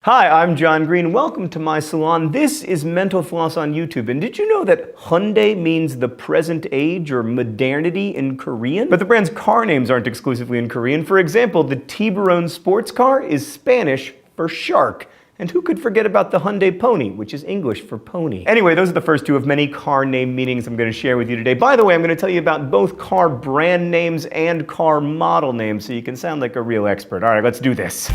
Hi, I'm John Green. Welcome to my salon. This is Mental Floss on YouTube. And did you know that Hyundai means the present age or modernity in Korean? But the brand's car names aren't exclusively in Korean. For example, the Tiburon sports car is Spanish for shark. And who could forget about the Hyundai Pony, which is English for pony? Anyway, those are the first two of many car name meanings I'm going to share with you today. By the way, I'm going to tell you about both car brand names and car model names so you can sound like a real expert. All right, let's do this.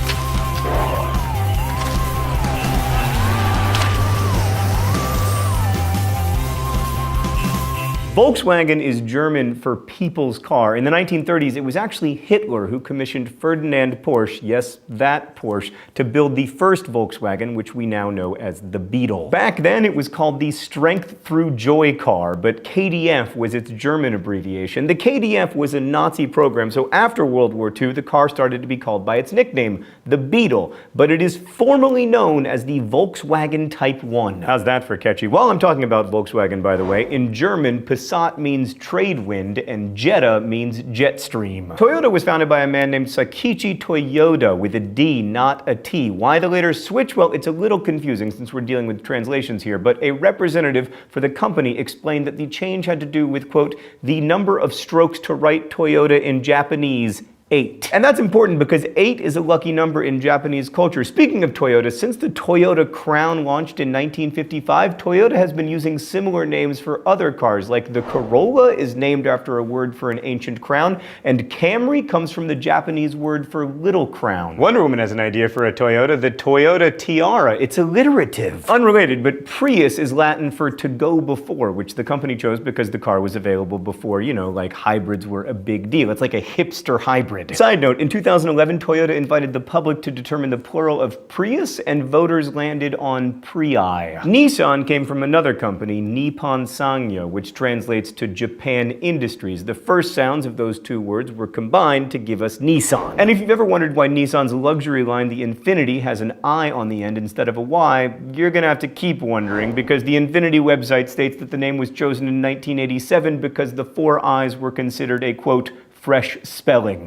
Volkswagen is German for people's car. In the 1930s, it was actually Hitler who commissioned Ferdinand Porsche, yes, that Porsche, to build the first Volkswagen, which we now know as the Beetle. Back then, it was called the Strength Through Joy car, but KDF was its German abbreviation. The KDF was a Nazi program, so after World War II, the car started to be called by its nickname, the Beetle, but it is formally known as the Volkswagen Type 1. How's that for catchy? While I'm talking about Volkswagen, by the way, in German, Passat means trade wind and Jetta means jet stream. Toyota was founded by a man named Sakichi Toyoda with a D, not a T. Why the later switch? Well, it's a little confusing since we're dealing with translations here, but a representative for the company explained that the change had to do with, quote, the number of strokes to write Toyota in Japanese, 8. And that's important because 8 is a lucky number in Japanese culture. Speaking of Toyota, since the Toyota Crown launched in 1955, Toyota has been using similar names for other cars, like the Corolla is named after a word for an ancient crown, and Camry comes from the Japanese word for little crown. Wonder Woman has an idea for a Toyota, the Toyota Tiara. It's alliterative. Unrelated, but Prius is Latin for to go before, which the company chose because the car was available before, you know, like hybrids were a big deal. It's like a hipster hybrid. Side note, in 2011, Toyota invited the public to determine the plural of Prius, and voters landed on Prii. Nissan came from another company, Nippon Sangyo, which translates to Japan Industries. The first sounds of those two words were combined to give us Nissan. And if you've ever wondered why Nissan's luxury line, the Infiniti, has an I on the end instead of a Y, you're gonna have to keep wondering, because the Infiniti website states that the name was chosen in 1987 because the four I's were considered a, quote, fresh spelling.